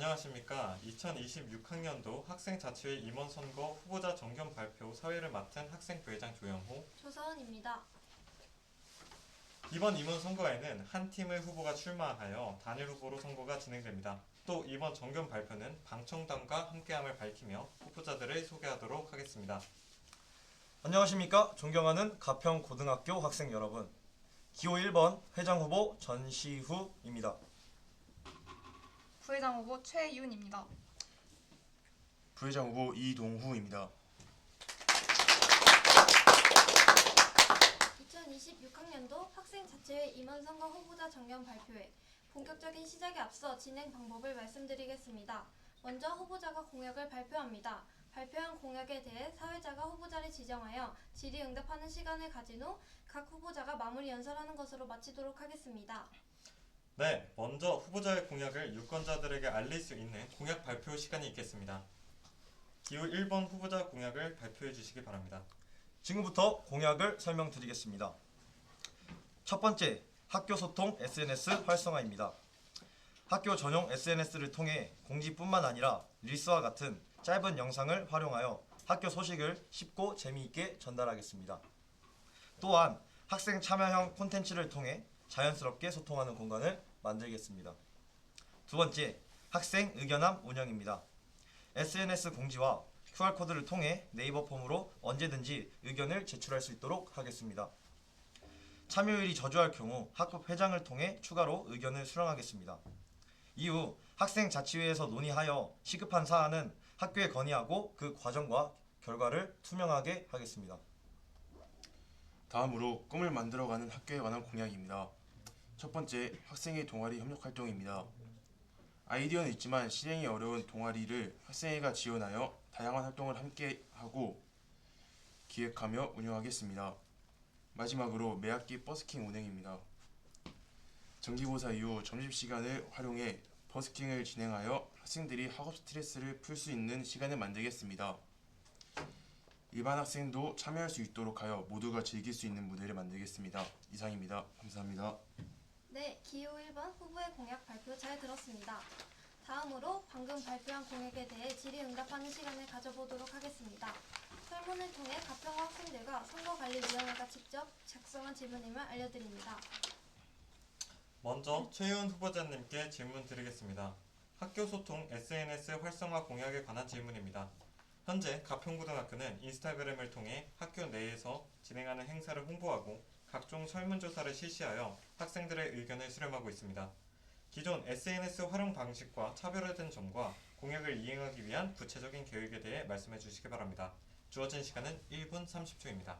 안녕하십니까. 2026학년도 학생자치회 임원선거 후보자 정견 발표 사회를 맡은 학생부회장 조영호, 조서원입니다. 이번 임원선거에는 한 팀의 후보가 출마하여 단일 후보로 선거가 진행됩니다. 또 이번 정견 발표는 방청단과 함께함을 밝히며 후보자들을 소개하도록 하겠습니다. 안녕하십니까. 존경하는 가평고등학교 학생 여러분, 기호 1번 회장 후보 전시후입니다. 부회장 후보 최윤입니다. 부회장 후보 이동후입니다. 2026학년도 학생자치회 임원선거 후보자 정견 발표회 본격적인 시작에 앞서 진행 방법을 말씀드리겠습니다. 먼저 후보자가 공약을 발표합니다. 발표한 공약에 대해 사회자가 후보자를 지정하여 질의응답하는 시간을 가진 후 각 후보자가 마무리 연설하는 것으로 마치도록 하겠습니다. 네, 먼저 후보자의 공약을 유권자들에게 알릴 수 있는 공약 발표 시간이 있겠습니다. 기호 1번 후보자 공약을 발표해 주시기 바랍니다. 지금부터 공약을 설명드리겠습니다. 첫 번째, 학교 소통 SNS 활성화입니다. 학교 전용 SNS를 통해 공지뿐만 아니라 릴스와 같은 짧은 영상을 활용하여 학교 소식을 쉽고 재미있게 전달하겠습니다. 또한 학생 참여형 콘텐츠를 통해 자연스럽게 소통하는 공간을 만들겠습니다. 두 번째, 학생 의견함 운영입니다. SNS 공지와 QR코드를 통해 네이버 폼으로 언제든지 의견을 제출할 수 있도록 하겠습니다. 참여율이 저조할 경우 학급 회장을 통해 추가로 의견을 수령하겠습니다. 이후 학생자치회에서 논의하여 시급한 사안은 학교에 건의하고 그 과정과 결과를 투명하게 하겠습니다. 다음으로 꿈을 만들어가는 학교에 관한 공약입니다. 첫 번째, 학생회 동아리 협력활동입니다. 아이디어는 있지만 실행이 어려운 동아리를 학생회가 지원하여 다양한 활동을 함께하고 기획하며 운영하겠습니다. 마지막으로 매학기 버스킹 운행입니다. 정기고사 이후 점심시간을 활용해 버스킹을 진행하여 학생들이 학업 스트레스를 풀 수 있는 시간을 만들겠습니다. 일반 학생도 참여할 수 있도록 하여 모두가 즐길 수 있는 무대를 만들겠습니다. 이상입니다. 감사합니다. 네, 기호 1번 후보의 공약 발표 잘 들었습니다. 다음으로 방금 발표한 공약에 대해 질의응답하는 시간을 가져보도록 하겠습니다. 설문을 통해 가평 학생들과 선거관리위원회가 직접 작성한 질문임을 알려드립니다. 먼저 최윤 후보자님께 질문 드리겠습니다. 학교 소통 SNS 활성화 공약에 관한 질문입니다. 현재 가평고등학교는 인스타그램을 통해 학교 내에서 진행하는 행사를 홍보하고 각종 설문조사를 실시하여 학생들의 의견을 수렴하고 있습니다. 기존 SNS 활용 방식과 차별화된 점과 공약을 이행하기 위한 구체적인 계획에 대해 말씀해 주시기 바랍니다. 주어진 시간은 1분 30초입니다.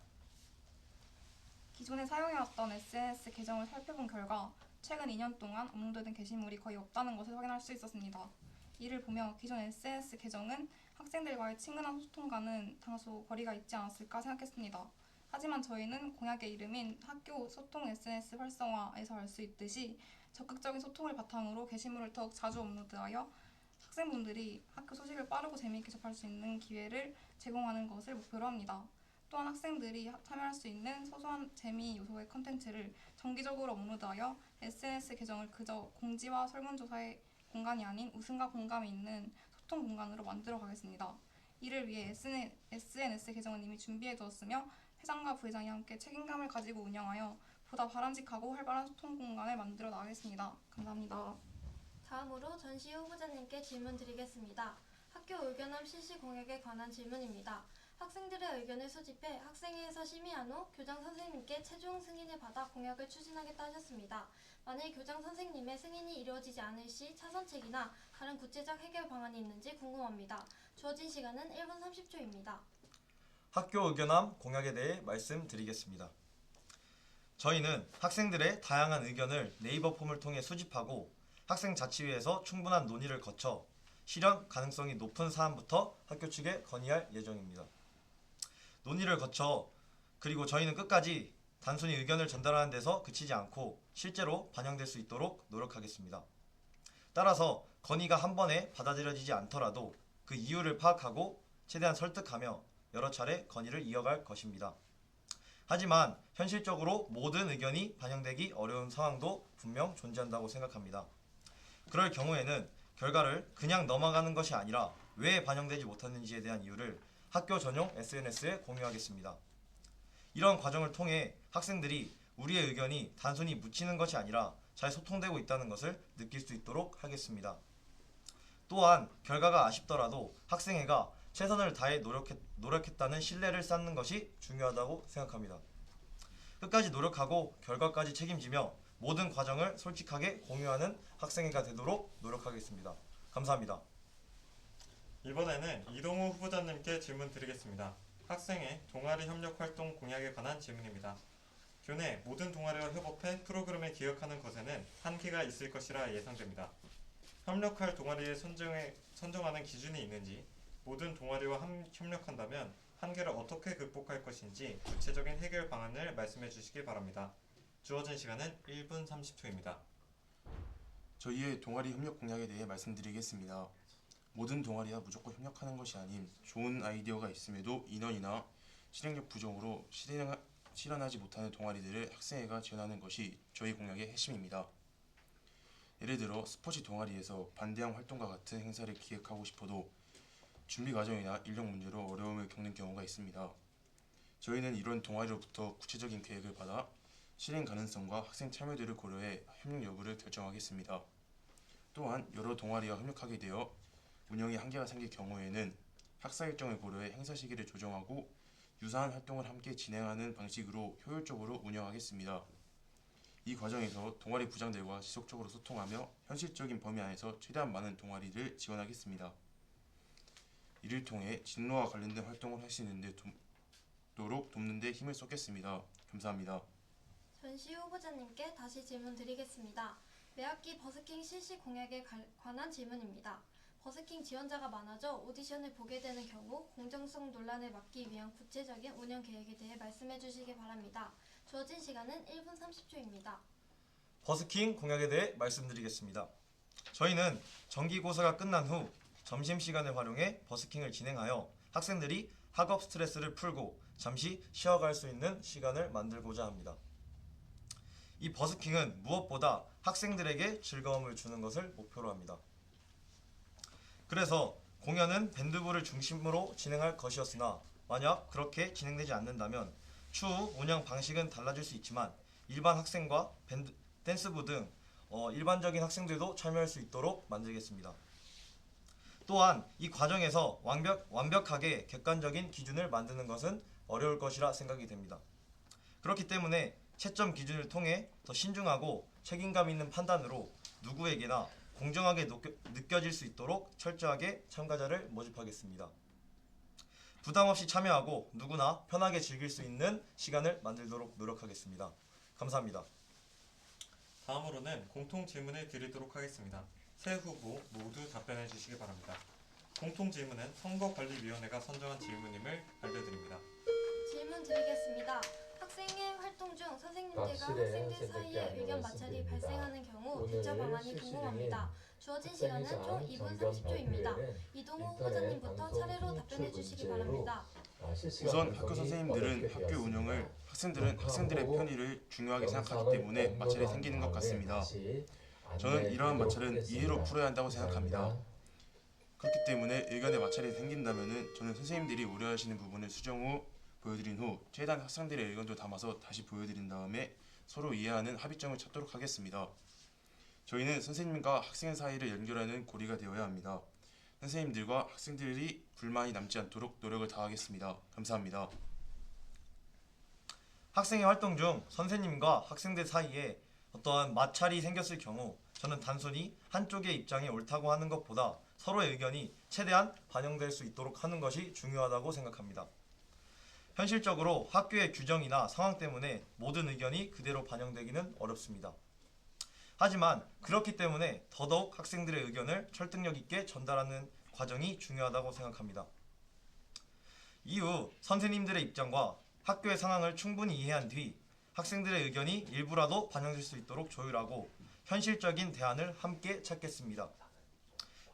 기존에 사용해왔던 SNS 계정을 살펴본 결과 최근 2년 동안 업로드된 게시물이 거의 없다는 것을 확인할 수 있었습니다. 이를 보며 기존 SNS 계정은 학생들과의 친근한 소통과는 다소 거리가 있지 않았을까 생각했습니다. 하지만 저희는 공약의 이름인 학교 소통 SNS 활성화에서 알 수 있듯이 적극적인 소통을 바탕으로 게시물을 더욱 자주 업로드하여 학생분들이 학교 소식을 빠르고 재미있게 접할 수 있는 기회를 제공하는 것을 목표로 합니다. 또한 학생들이 참여할 수 있는 소소한 재미 요소의 컨텐츠를 정기적으로 업로드하여 SNS 계정을 그저 공지와 설문조사의 공간이 아닌 웃음과 공감이 있는 소통 공간으로 만들어 가겠습니다. 이를 위해 SNS 계정은 이미 준비해 두었으며 회장과 부회장이 함께 책임감을 가지고 운영하여 보다 바람직하고 활발한 소통 공간을 만들어 나가겠습니다. 감사합니다. 다음으로 전시우 후보자님께 질문 드리겠습니다. 학교 의견함 실시 공약에 관한 질문입니다. 학생들의 의견을 수집해 학생회에서 심의한 후 교장 선생님께 최종 승인을 받아 공약을 추진하겠다 하셨습니다. 만일 교장 선생님의 승인이 이루어지지 않을 시 차선책이나 다른 구체적 해결 방안이 있는지 궁금합니다. 주어진 시간은 1분 30초입니다. 학교 의견함 공약에 대해 말씀드리겠습니다. 저희는 학생들의 다양한 의견을 네이버 폼을 통해 수집하고 학생자치회에서 충분한 논의를 거쳐 실현 가능성이 높은 사안부터 학교 측에 건의할 예정입니다. 논의를 거쳐 그리고 저희는 끝까지 단순히 의견을 전달하는 데서 그치지 않고 실제로 반영될 수 있도록 노력하겠습니다. 따라서 건의가 한 번에 받아들여지지 않더라도 그 이유를 파악하고 최대한 설득하며 여러 차례 건의를 이어갈 것입니다. 하지만 현실적으로 모든 의견이 반영되기 어려운 상황도 분명 존재한다고 생각합니다. 그럴 경우에는 결과를 그냥 넘어가는 것이 아니라 왜 반영되지 못했는지에 대한 이유를 학교 전용 SNS에 공유하겠습니다. 이런 과정을 통해 학생들이 우리의 의견이 단순히 묻히는 것이 아니라 잘 소통되고 있다는 것을 느낄 수 있도록 하겠습니다. 또한 결과가 아쉽더라도 학생회가 최선을 다해 노력했다는 신뢰를 쌓는 것이 중요하다고 생각합니다. 끝까지 노력하고 결과까지 책임지며 모든 과정을 솔직하게 공유하는 학생회가 되도록 노력하겠습니다. 감사합니다. 이번에는 이동우 후보자님께 질문 드리겠습니다. 학생회 동아리 협력 활동 공약에 관한 질문입니다. 교내 모든 동아리와 협업해 프로그램에 기여하는 것에는 한계가 있을 것이라 예상됩니다. 협력할 동아리에 선정하는 기준이 있는지, 모든 동아리와 협력한다면 한계를 어떻게 극복할 것인지 구체적인 해결 방안을 말씀해 주시기 바랍니다. 주어진 시간은 1분 30초입니다. 저희의 동아리 협력 공약에 대해 말씀드리겠습니다. 모든 동아리와 무조건 협력하는 것이 아닌 좋은 아이디어가 있음에도 인원이나 실행력 부족으로 실현하지 못하는 동아리들을 학생회가 지원하는 것이 저희 공약의 핵심입니다. 예를 들어 스포츠 동아리에서 반대항 활동과 같은 행사를 기획하고 싶어도 준비 과정이나 인력 문제로 어려움을 겪는 경우가 있습니다. 저희는 이런 동아리로부터 구체적인 계획을 받아 실행 가능성과 학생 참여도를 고려해 협력 여부를 결정하겠습니다. 또한 여러 동아리와 협력하게 되어 운영에 한계가 생길 경우에는 학사 일정을 고려해 행사 시기를 조정하고 유사한 활동을 함께 진행하는 방식으로 효율적으로 운영하겠습니다. 이 과정에서 동아리 부장들과 지속적으로 소통하며 현실적인 범위 안에서 최대한 많은 동아리를 지원하겠습니다. 이를 통해 진로와 관련된 활동을 할 수 있는 도록 돕는 데 힘을 쏟겠습니다. 감사합니다. 전시우 후보자님께 다시 질문 드리겠습니다. 매학기 버스킹 실시 공약에 관한 질문입니다. 버스킹 지원자가 많아져 오디션을 보게 되는 경우 공정성 논란을 막기 위한 구체적인 운영 계획에 대해 말씀해 주시기 바랍니다. 주어진 시간은 1분 30초입니다. 버스킹 공약에 대해 말씀드리겠습니다. 저희는 정기고사가 끝난 후 점심시간을 활용해 버스킹을 진행하여 학생들이 학업 스트레스를 풀고 잠시 쉬어갈 수 있는 시간을 만들고자 합니다. 이 버스킹은 무엇보다 학생들에게 즐거움을 주는 것을 목표로 합니다. 그래서 공연은 밴드부를 중심으로 진행할 것이었으나 만약 그렇게 진행되지 않는다면 추후 운영 방식은 달라질 수 있지만 일반 학생과 댄스부 등 일반적인 학생들도 참여할 수 있도록 만들겠습니다. 또한 이 과정에서 완벽하게 객관적인 기준을 만드는 것은 어려울 것이라 생각이 됩니다. 그렇기 때문에 채점 기준을 통해 더 신중하고 책임감 있는 판단으로 누구에게나 공정하게 느껴질 수 있도록 철저하게 참가자를 모집하겠습니다. 부담 없이 참여하고 누구나 편하게 즐길 수 있는 시간을 만들도록 노력하겠습니다. 감사합니다. 다음으로는 공통 질문을 드리도록 하겠습니다. 세 후보 모두 답변해 주시기 바랍니다. 공통 질문은 선거관리위원회가 선정한 질문임을 알려드립니다. 질문 드리겠습니다. 학생회 활동 중 선생님들과 학생들 사이에 의견 마찰이 발생하는 경우 대처 방안이 궁금합니다. 주어진 시간은 총 2분 30초입니다. 이동우 후보자님부터 차례로 답변해 주시기 바랍니다. 우선 학교 선생님들은 학교 운영을, 학생들은 학생들의 편의를 중요하게 생각하기 때문에 마찰이 생기는 것 같습니다. 저는 이러한 마찰은 이해로 풀어야 한다고 생각합니다. 그렇기 때문에 의견의 마찰이 생긴다면 저는 선생님들이 우려하시는 부분을 수정 후 보여드린 후 최대한 학생들의 의견도 담아서 다시 보여드린 다음에 서로 이해하는 합의점을 찾도록 하겠습니다. 저희는 선생님과 학생 사이를 연결하는 고리가 되어야 합니다. 선생님들과 학생들이 불만이 남지 않도록 노력을 다하겠습니다. 감사합니다. 학생회 활동 중 선생님과 학생들 사이에 어떠한 마찰이 생겼을 경우 저는 단순히 한쪽의 입장이 옳다고 하는 것보다 서로의 의견이 최대한 반영될 수 있도록 하는 것이 중요하다고 생각합니다. 현실적으로 학교의 규정이나 상황 때문에 모든 의견이 그대로 반영되기는 어렵습니다. 하지만 그렇기 때문에 더더욱 학생들의 의견을 설득력 있게 전달하는 과정이 중요하다고 생각합니다. 이후 선생님들의 입장과 학교의 상황을 충분히 이해한 뒤 학생들의 의견이 일부라도 반영될 수 있도록 조율하고 현실적인 대안을 함께 찾겠습니다.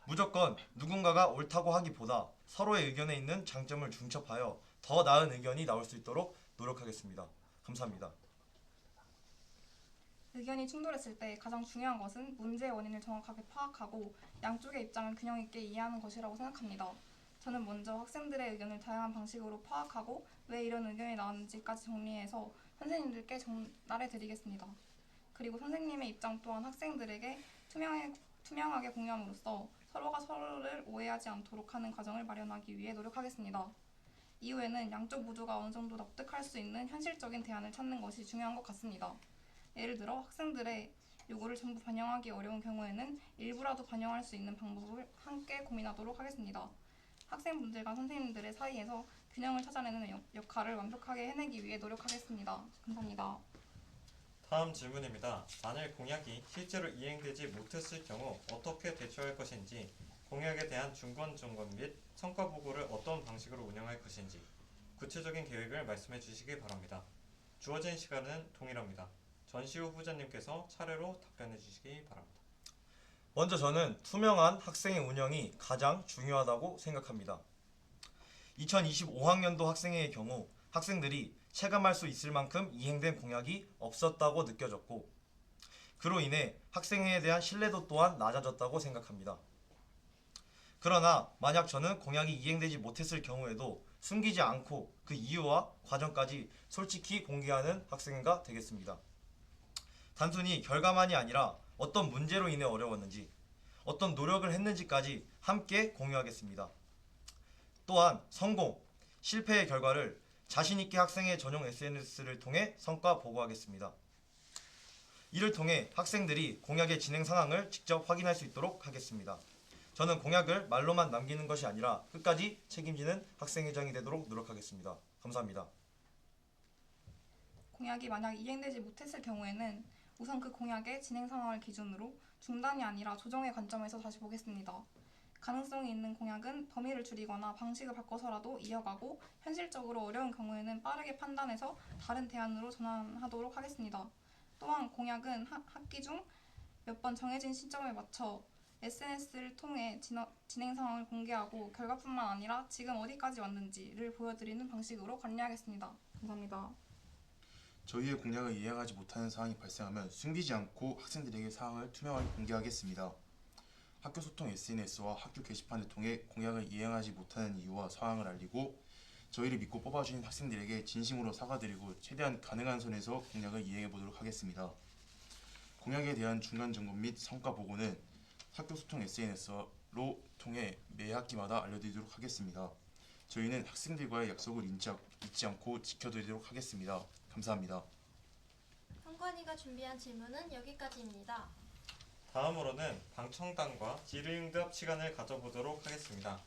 무조건 누군가가 옳다고 하기보다 서로의 의견에 있는 장점을 중첩하여 더 나은 의견이 나올 수 있도록 노력하겠습니다. 감사합니다. 의견이 충돌했을 때 가장 중요한 것은 문제의 원인을 정확하게 파악하고 양쪽의 입장을 균형 있게 이해하는 것이라고 생각합니다. 저는 먼저 학생들의 의견을 다양한 방식으로 파악하고 왜 이런 의견이 나왔는지까지 정리해서 선생님들께 전달해 드리겠습니다. 그리고 선생님의 입장 또한 학생들에게 투명하게 공유함으로써 서로가 서로를 오해하지 않도록 하는 과정을 마련하기 위해 노력하겠습니다. 이후에는 양쪽 모두가 어느 정도 납득할 수 있는 현실적인 대안을 찾는 것이 중요한 것 같습니다. 예를 들어 학생들의 요구를 전부 반영하기 어려운 경우에는 일부라도 반영할 수 있는 방법을 함께 고민하도록 하겠습니다. 학생분들과 선생님들의 사이에서 균형을 찾아내는 역할을 완벽하게 해내기 위해 노력하겠습니다. 감사합니다. 다음 질문입니다. 만일 공약이 실제로 이행되지 못했을 경우 어떻게 대처할 것인지, 공약에 대한 중간점검 및 성과 보고를 어떤 방식으로 운영할 것인지 구체적인 계획을 말씀해 주시기 바랍니다. 주어진 시간은 동일합니다. 전시우 후보자님께서 차례로 답변해 주시기 바랍니다. 먼저 저는 투명한 학생의 운영이 가장 중요하다고 생각합니다. 2025학년도 학생회의 경우 학생들이 체감할 수 있을 만큼 이행된 공약이 없었다고 느껴졌고, 그로 인해 학생회에 대한 신뢰도 또한 낮아졌다고 생각합니다. 그러나 만약 저는 공약이 이행되지 못했을 경우에도 숨기지 않고 그 이유와 과정까지 솔직히 공개하는 학생회가 되겠습니다. 단순히 결과만이 아니라 어떤 문제로 인해 어려웠는지, 어떤 노력을 했는지까지 함께 공유하겠습니다. 또한 성공, 실패의 결과를 자신있게 학생의 전용 SNS를 통해 성과 보고하겠습니다. 이를 통해 학생들이 공약의 진행 상황을 직접 확인할 수 있도록 하겠습니다. 저는 공약을 말로만 남기는 것이 아니라 끝까지 책임지는 학생회장이 되도록 노력하겠습니다. 감사합니다. 공약이 만약 이행되지 못했을 경우에는 우선 그 공약의 진행 상황을 기준으로 중단이 아니라 조정의 관점에서 다시 보겠습니다. 가능성이 있는 공약은 범위를 줄이거나 방식을 바꿔서라도 이어가고, 현실적으로 어려운 경우에는 빠르게 판단해서 다른 대안으로 전환하도록 하겠습니다. 또한 공약은 학기 중 몇 번 정해진 시점에 맞춰 SNS를 통해 진행 상황을 공개하고 결과뿐만 아니라 지금 어디까지 왔는지를 보여드리는 방식으로 관리하겠습니다. 감사합니다. 저희의 공약을 이행하지 못하는 사항이 발생하면 숨기지 않고 학생들에게 사항을 투명하게 공개하겠습니다. 학교 소통 SNS와 학교 게시판을 통해 공약을 이행하지 못하는 이유와 상황을 알리고, 저희를 믿고 뽑아주신 학생들에게 진심으로 사과드리고 최대한 가능한 선에서 공약을 이행해보도록 하겠습니다. 공약에 대한 중간점검 및 성과 보고는 학교 소통 SNS로 통해 매 학기마다 알려드리도록 하겠습니다. 저희는 학생들과의 약속을 잊지 않고 지켜드리도록 하겠습니다. 감사합니다. 성관이가 준비한 질문은 여기까지입니다. 다음으로는 방청단과 질의응답 시간을 가져보도록 하겠습니다.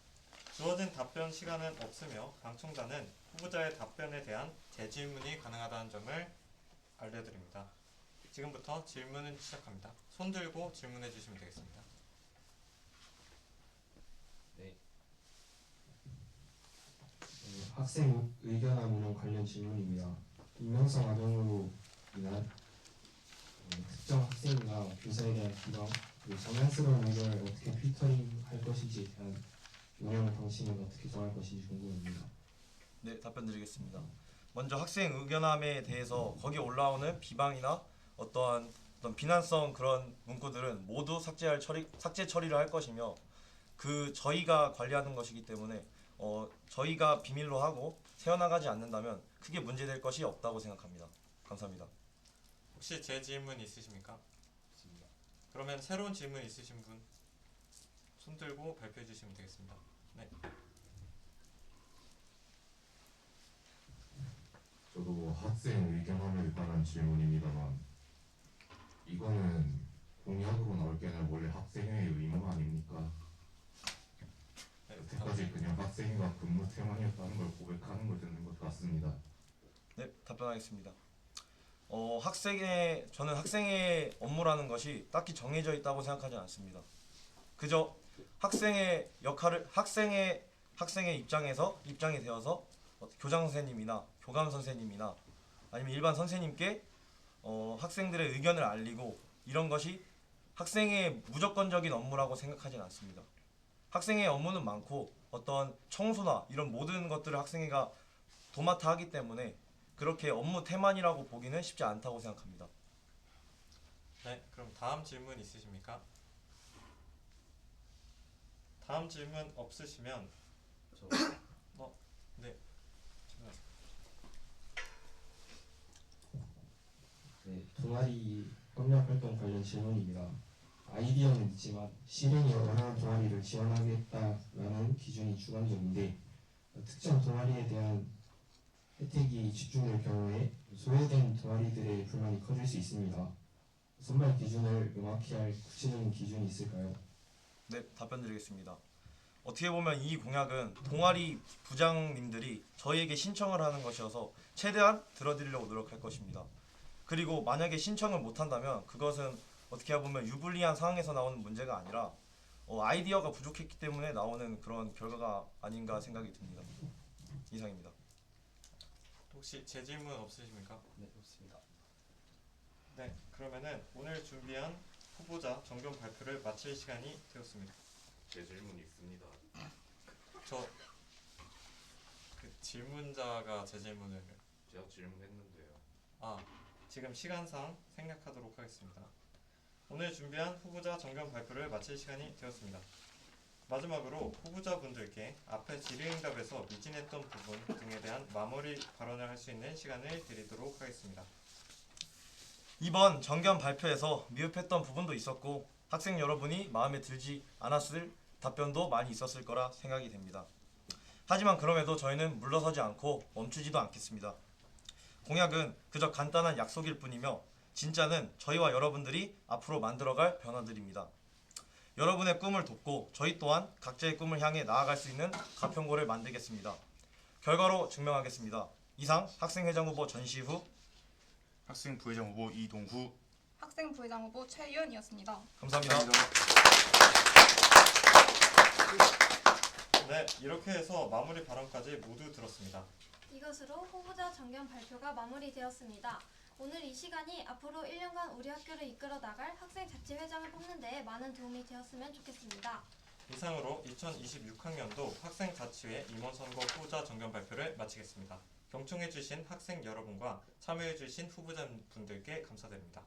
주어진 답변 시간은 없으며 방청단은 후보자의 답변에 대한 재질문이 가능하다는 점을 알려드립니다. 지금부터 질문을 시작합니다. 손 들고 질문해 주시면 되겠습니다. 학생 의견함이랑 관련 질문입니다. 익명성 악용으로 인한 특정 학생이나 교사에 대한 비방, 그리고 정량스러운 의견을 어떻게 필터링할 것인지에 대한 운영 방식은 어떻게 정할 것인지 궁금합니다. 네, 답변드리겠습니다. 먼저 학생 의견함에 대해서 거기 올라오는 비방이나 어떤 비난성 그런 문구들은 모두 삭제 처리를 할 것이며, 그 저희가 관리하는 것이기 때문에 저희가 비밀로 하고 새어나가지 않는다면 크게 문제될 것이 없다고 생각합니다. 감사합니다. 혹시 제 질문 있으십니까? 그러면 새로운 질문 있으신 분 손 들고 발표해 주시면 되겠습니다. 네. 저도 학생 의견함에 관한 질문입니다만, 이거는 공약으로 나올 게 아니라 원래 학생회의 의무 아닙니까? 네, 여태까지 그냥 학생회가 근무 태만이었다는 걸 고백하는 걸 듣는 것 같습니다. 네, 답변하겠습니다. 저는 학생의 업무라는 것이 딱히 정해져 있다고 생각하지 않습니다. 그저 학생의 역할을 학생의 입장이 되어서 교장 선생님이나 교감 선생님이나 아니면 일반 선생님께 학생들의 의견을 알리고, 이런 것이 학생의 무조건적인 업무라고 생각하지는 않습니다. 학생의 업무는 많고 어떤 청소나 이런 모든 것들을 학생회가 도맡아 하기 때문에 그렇게 업무 태만이라고 보기는 쉽지 않다고 생각합니다. 네, 그럼 다음 질문 있으십니까? 다음 질문 없으시면 네. 질문. 네, 동아리 협력 활동 관련 질문입니다. 아이디어는 있지만 실행이 어려운 동아리를 지원하겠다라는 기준이 주관적인데 특정 동아리에 대한 혜택이 집중될 경우에 소외된 동아리들의 불만이 커질 수 있습니다. 선발 기준을 명확히 할 구체적인 기준이 있을까요? 네, 답변 드리겠습니다. 어떻게 보면 이 공약은 동아리 부장님들이 저희에게 신청을 하는 것이어서 최대한 들어드리려고 노력할 것입니다. 그리고 만약에 신청을 못한다면 그것은 어떻게 보면 유불리한 상황에서 나오는 문제가 아니라 아이디어가 부족했기 때문에 나오는 그런 결과가 아닌가 생각이 듭니다. 이상입니다. 혹시 제 질문 없으십니까? 네, 없습니다. 네, 그러면은 오늘 준비한 후보자 정견 발표를 마칠 시간이 되었습니다. 제 질문 있습니다. 저 그 질문자가 제 질문을 제가 질문했는데요. 지금 시간상 생략하도록 하겠습니다. 오늘 준비한 후보자 정견 발표를 마칠 시간이 되었습니다. 마지막으로 후보자분들께 앞에 질의응답에서 미진했던 부분 등에 대한 마무리 발언을 할 수 있는 시간을 드리도록 하겠습니다. 이번 정견 발표에서 미흡했던 부분도 있었고 학생 여러분이 마음에 들지 않았을 답변도 많이 있었을 거라 생각이 됩니다. 하지만 그럼에도 저희는 물러서지 않고 멈추지도 않겠습니다. 공약은 그저 간단한 약속일 뿐이며 진짜는 저희와 여러분들이 앞으로 만들어갈 변화들입니다. 여러분의 꿈을 돕고 저희 또한 각자의 꿈을 향해 나아갈 수 있는 가평고를 만들겠습니다. 결과로 증명하겠습니다. 이상 학생회장 후보 전시후, 학생 부회장 후보 이동후. 학생 부회장 후보 최유은이었습니다. 감사합니다. 네, 이렇게 해서 마무리 발언까지 모두 들었습니다. 이것으로 후보자 정견 발표가 마무리되었습니다. 오늘 이 시간이 앞으로 1년간 우리 학교를 이끌어 나갈 학생자치회장을 뽑는 데에 많은 도움이 되었으면 좋겠습니다. 이상으로 2026학년도 학생자치회 임원선거 후보자 정견 발표를 마치겠습니다. 경청해주신 학생 여러분과 참여해주신 후보자분들께 감사드립니다.